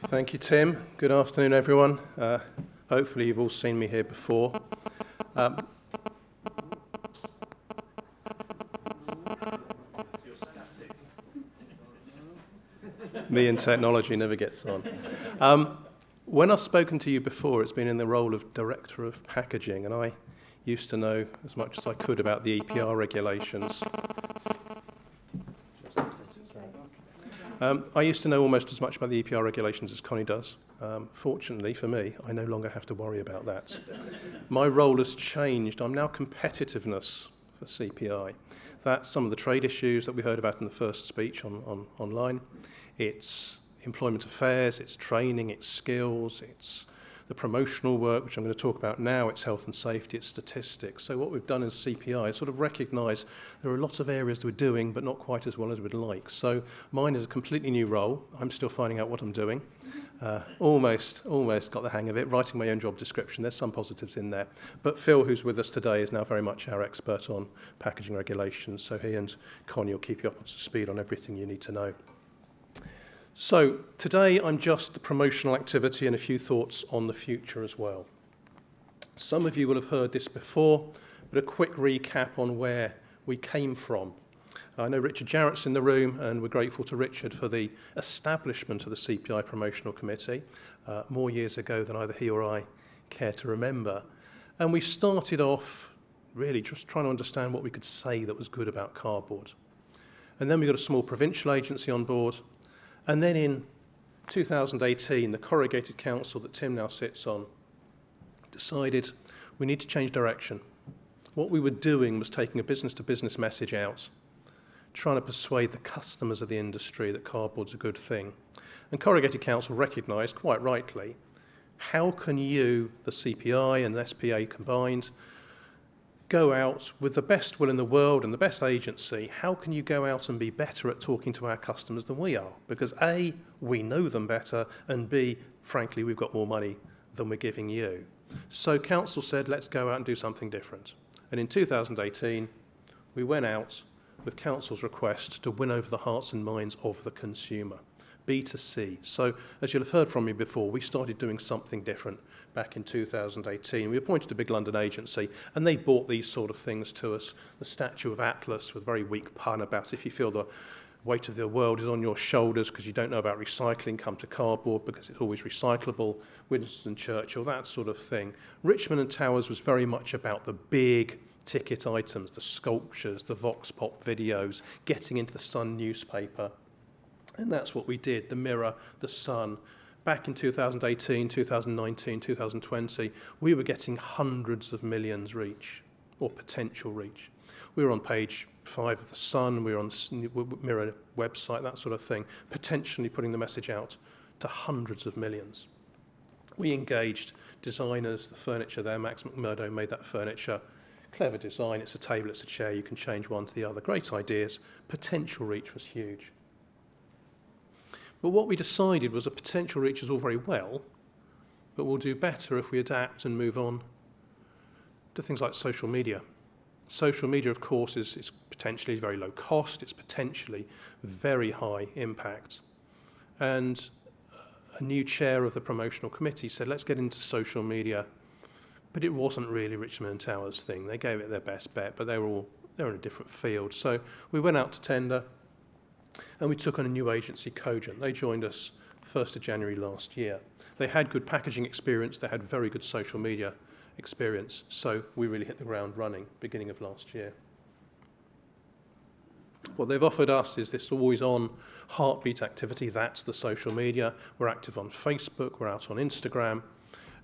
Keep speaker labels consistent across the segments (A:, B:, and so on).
A: Thank you, Tim. Good afternoon, everyone. Hopefully you've all seen me here before. Me and technology never gets on. When I've spoken to you before, it's been in the role of Director of Packaging, and I used to know as much as I could about the EPR regulations. I used to know almost as much about the EPR regulations as Connie does. Fortunately for me, I no longer have to worry about that. My role has changed. I'm now competitiveness for CPI. That's some of the trade issues that we heard about in the first speech online. It's employment affairs, it's training, it's skills, it's the promotional work, which I'm going to talk about now, it's health and safety, it's statistics. So what we've done in CPI is sort of recognise there are lots of areas that we're doing, but not quite as well as we'd like. So mine is a completely new role. I'm still finding out what I'm doing. Almost got the hang of it, writing my own job description. There's some positives in there. But Phil, who's with us today, is now very much our expert on packaging regulations. So he and Connie will keep you up to speed on everything you need to know. So today I'm just the promotional activity and a few thoughts on the future as well. Some of you will have heard this before, but a quick recap on where we came from. I know Richard Jarrett's in the room, and we're grateful to Richard for the establishment of the CPI Promotional Committee more years ago than either he or I care to remember. And we started off really just trying to understand what we could say that was good about cardboard. And then we got a small provincial agency on board. And then in 2018, the Corrugated Council that Tim now sits on decided we need to change direction. What we were doing was taking a business-to-business message out, trying to persuade the customers of the industry that cardboard's a good thing. And Corrugated Council recognised, quite rightly, how can you, the CPI and the SPA combined, go out with the best will in the world and the best agency, how can you go out and be better at talking to our customers than we are? Because A, we know them better, and B, frankly, we've got more money than we're giving you. So Council said, let's go out and do something different. And in 2018, we went out with Council's request to win over the hearts and minds of the consumer, B2C. So as you'll have heard from me before, we started doing something different back in 2018. We appointed a big London agency, and they brought these sort of things to us. The statue of Atlas with a very weak pun about if you feel the weight of the world is on your shoulders because you don't know about recycling, come to cardboard because it's always recyclable, Winston Churchill, that sort of thing. Richmond and Towers was very much about the big ticket items, the sculptures, the Vox Pop videos, getting into the Sun newspaper. And that's what we did, the Mirror, the Sun. Back in 2018, 2019, 2020, we were getting hundreds of millions reach, or potential reach. We were on page 5 of the Sun, we were on the Mirror website, that sort of thing, potentially putting the message out to hundreds of millions. We engaged designers, the furniture there, Max McMurdo made that furniture. Clever design, it's a table, it's a chair, you can change one to the other. Great ideas, potential reach was huge. But what we decided was a potential reach is all very well, but we'll do better if we adapt and move on to things like social media. Social media, of course, is potentially very low cost, it's potentially very high impact. And a new chair of the promotional committee said, let's get into social media. But it wasn't really Richmond and Towers' thing. They gave it their best bet, but they're in a different field. So we went out to tender, and we took on a new agency, Cogent. They joined us 1st of January last year. They had good packaging experience, they had very good social media experience, so we really hit the ground running beginning of last year. What they've offered us is this always-on heartbeat activity, that's the social media. We're active on Facebook, we're out on Instagram,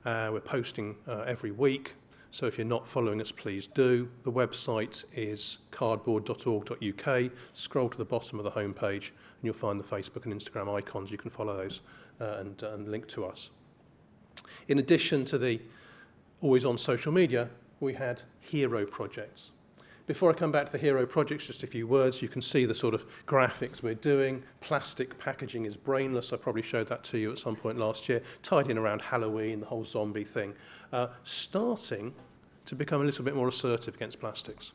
A: we're posting every week. So if you're not following us, please do. The website is cardboard.org.uk. Scroll to the bottom of the homepage and you'll find the Facebook and Instagram icons. You can follow those and link to us. In addition to the always on social media, we had hero projects. Before I come back to the hero projects, just a few words. You can see the sort of graphics we're doing. Plastic packaging is brainless. I probably showed that to you at some point last year. Tied in around Halloween, the whole zombie thing. Starting to become a little bit more assertive against plastics.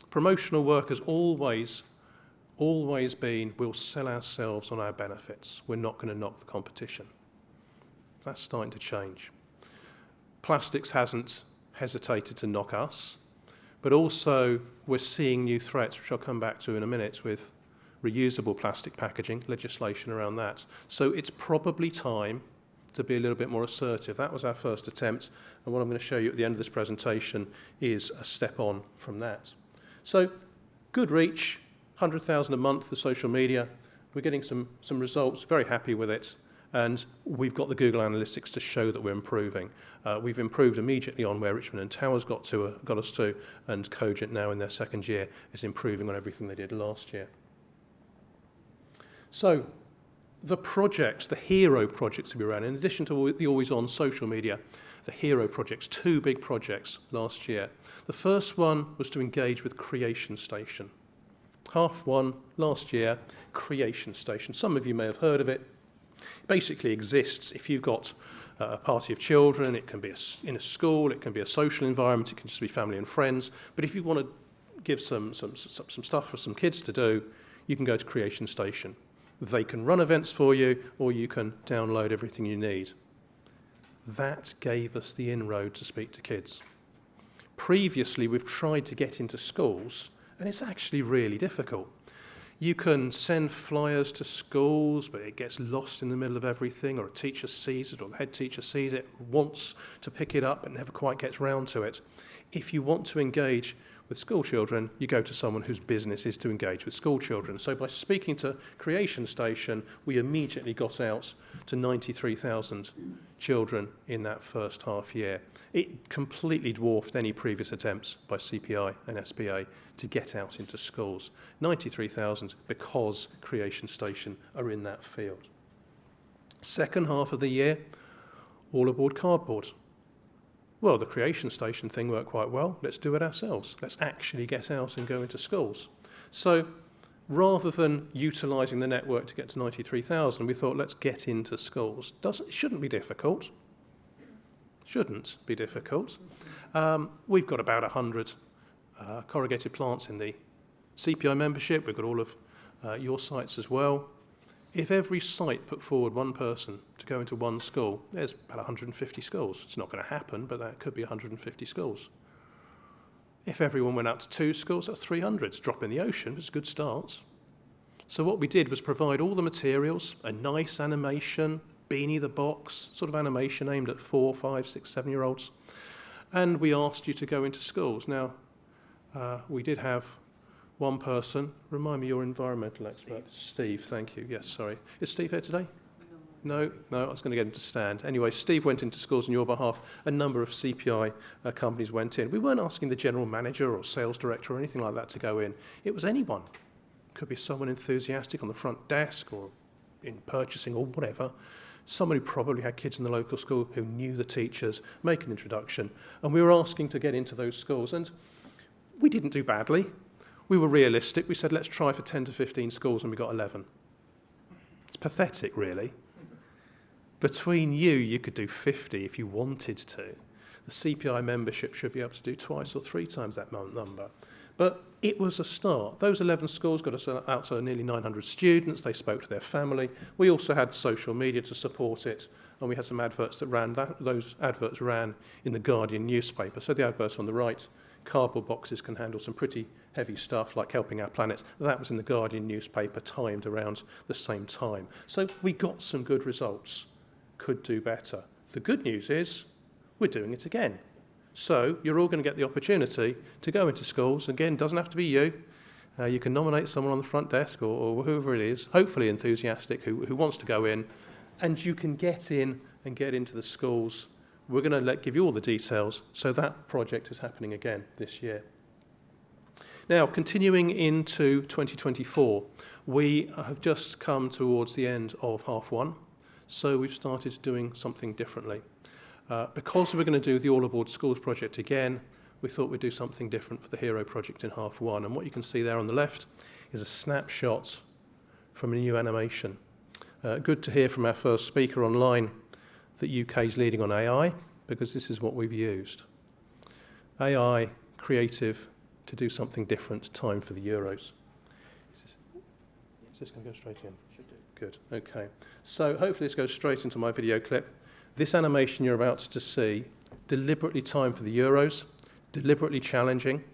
A: Promotional work has always always been, we'll sell ourselves on our benefits. We're not going to knock the competition. That's starting to change. Plastics hasn't hesitated to knock us, but also we're seeing new threats, which I'll come back to in a minute, with reusable plastic packaging, legislation around that. So it's probably time to be a little bit more assertive. That was our first attempt, and what I'm going to show you at the end of this presentation is a step on from that. So, good reach, 100,000 a month for social media. We're getting some results, very happy with it, and we've got the Google Analytics to show that we're improving. We've improved immediately on where Richmond and Towers got us to, and Cogent now in their second year is improving on everything they did last year. So, the projects, the hero projects we ran, in addition to the always-on social media, the hero projects, 2 big projects last year. The first one was to engage with Creation Station. Half one last year, Creation Station. Some of you may have heard of it. It basically exists if you've got a party of children. It can be in a school, it can be a social environment, it can just be family and friends. But if you want to give some stuff for some kids to do, you can go to Creation Station. They can run events for you, or you can download everything you need. That gave us the inroad to speak to kids. Previously, we've tried to get into schools, and it's actually really difficult. You can send flyers to schools, but it gets lost in the middle of everything, or a teacher sees it, or the head teacher sees it, wants to pick it up, but never quite gets round to it. If you want to engage with school children, you go to someone whose business is to engage with school children. So by speaking to Creation Station, we immediately got out to 93,000 children in that first half year. It completely dwarfed any previous attempts by CPI and SBA to get out into schools. 93,000 because Creation Station are in that field. Second half of the year, all aboard cardboard. Well, the Creation Station thing worked quite well. Let's do it ourselves. Let's actually get out and go into schools. So rather than utilising the network to get to 93,000, we thought, let's get into schools. It shouldn't be difficult. Shouldn't be difficult. We've got about 100 corrugated plants in the CPI membership. We've got all of your sites as well. If every site put forward one person to go into one school, there's about 150 schools. It's not going to happen, but that could be 150 schools. If everyone went out to 2 schools, that's 300. It's a drop in the ocean, but it's a good start. So what we did was provide all the materials, a nice animation, Beanie the Box, sort of animation aimed at 4, 5, 6, 7-year-olds. And we asked you to go into schools. Now, we did have one person. Remind me, your environmental expert. Steve, thank you. Yes, sorry. Is Steve here today? No, I was going to get him to stand. Anyway, Steve went into schools on your behalf. A number of CPI companies went in. We weren't asking the general manager or sales director or anything like that to go in. It was anyone. Could be someone enthusiastic on the front desk or in purchasing or whatever. Someone who probably had kids in the local school who knew the teachers, make an introduction. And we were asking to get into those schools. And we didn't do badly. We were realistic. We said, let's try for 10 to 15 schools, and we got 11. It's pathetic, really. Between you could do 50 if you wanted to. The CPI membership should be able to do 2 or 3 times that number. But it was a start. Those 11 schools got us out to nearly 900 students. They spoke to their family. We also had social media to support it, and we had some adverts that ran. Those adverts ran in the Guardian newspaper. So the adverts on the right, cardboard boxes can handle some pretty heavy stuff like helping our planet. That was in the Guardian newspaper, timed around the same time. So we got some good results. Could do better. The good news is we're doing it again. So you're all going to get the opportunity to go into schools. Again, doesn't have to be you. You can nominate someone on the front desk or whoever it is, hopefully enthusiastic, who wants to go in, and you can get in and get into the schools. We're going to give you all the details. So that project is happening again this year. Now, continuing into 2024, we have just come towards the end of half one, so we've started doing something differently. Because we're going to do the All Aboard Schools project again, we thought we'd do something different for the Hero project in half one. And what you can see there on the left is a snapshot from a new animation. Good to hear from our first speaker online that UK is leading on AI, because this is what we've used. AI, creative, to do something different, time for the Euros. this going to go straight in?
B: Should do.
A: Good, okay. So hopefully this goes straight into my video clip. This animation you're about to see, deliberately timed for the Euros, deliberately challenging.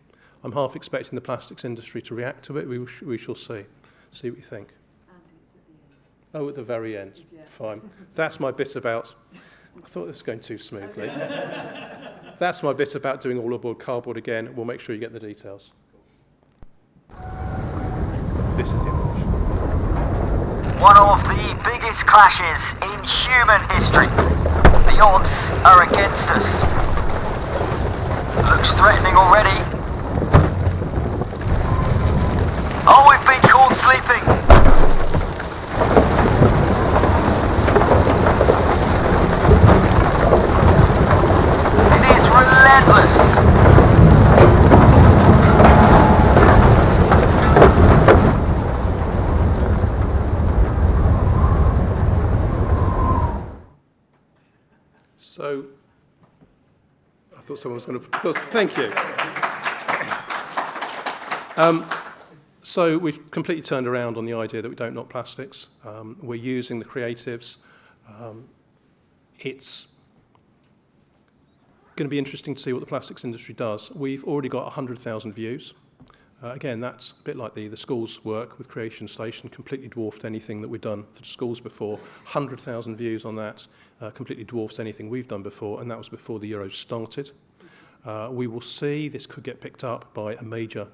A: I'm half expecting the plastics industry to react to it. We shall see. See what you think.
C: And it's at the end.
A: Oh, at the very end.
C: Yeah.
A: Fine. That's my bit about... I thought this was going too smoothly. That's my bit about doing all aboard cardboard again. We'll make sure you get the details. This is the animation.
D: One of the biggest clashes in human history. The odds are against us. Looks threatening already. Oh, we've been caught sleeping. It is relentless.
A: So, I thought someone was going to... Thank you. So we've completely turned around on the idea that we don't knock plastics. We're using the creatives. It's going to be interesting to see what the plastics industry does. We've already got 100,000 views. Again, that's a bit like the schools work with Creation Station, completely dwarfed anything that we've done for schools before. 100,000 views on that completely dwarfs anything we've done before, and that was before the Euros started. We will see this could get picked up by a major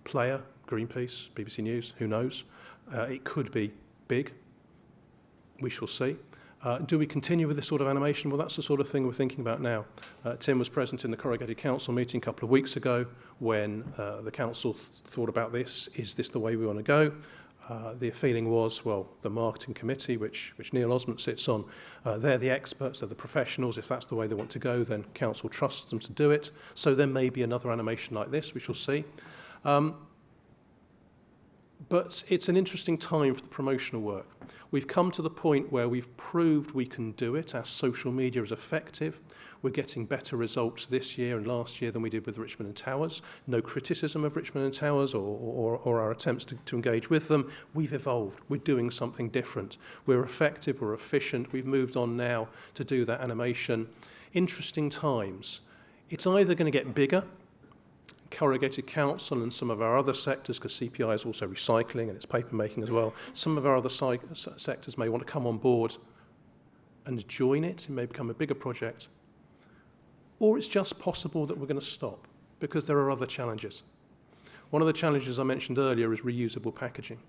A: player, Greenpeace, BBC News, who knows. It could be big. We shall see. Do we continue with this sort of animation? Well, that's the sort of thing we're thinking about now. Tim was present in the Corrugated Council meeting a couple of weeks ago when the council thought about this. Is this the way we want to go? The feeling was, well, the marketing committee, which Neil Osmond sits on, they're the experts, they're the professionals. If that's the way they want to go, then council trusts them to do it. So there may be another animation like this, we shall see. But it's an interesting time for the promotional work. We've come to the point where we've proved we can do it. Our social media is effective. We're getting better results this year and last year than we did with Richmond and Towers. No criticism of Richmond and Towers or our attempts to engage with them. We've evolved. We're doing something different. We're effective. We're efficient. We've moved on now to do that animation. Interesting times. It's either going to get bigger, Corrugated Council and some of our other sectors, because CPI is also recycling and it's paper making as well, some of our other sectors may want to come on board and join it. It may become a bigger project. Or it's just possible that we're going to stop because there are other challenges. One of the challenges I mentioned earlier is reusable packaging.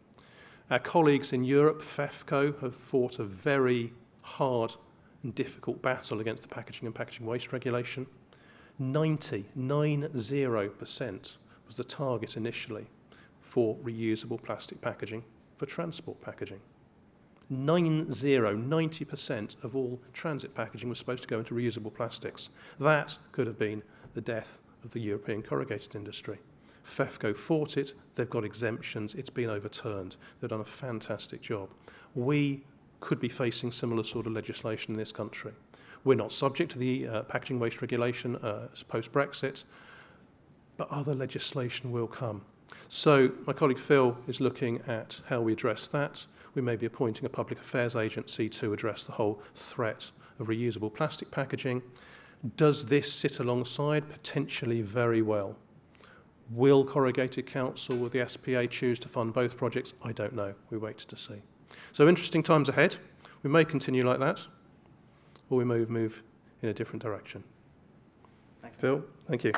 A: Our colleagues in Europe, FEFCO, have fought a very hard and difficult battle against the packaging and packaging waste regulation. 90% was the target initially for reusable plastic packaging for transport packaging. 90% of all transit packaging was supposed to go into reusable plastics. That could have been the death of the European corrugated industry. FEFCO fought it, they've got exemptions, it's been overturned. They've done a fantastic job. We could be facing similar sort of legislation in this country. We're not subject to the packaging waste regulation post-Brexit, but other legislation will come. So my colleague Phil is looking at how we address that. We may be appointing a public affairs agency to address the whole threat of reusable plastic packaging. Does this sit alongside? Potentially very well. Will Corrugated Council, will the SPA choose to fund both projects? I don't know. We wait to see. So interesting times ahead. We may continue like that, or we may move in a different direction.
B: Thanks.
A: Phil, thank you.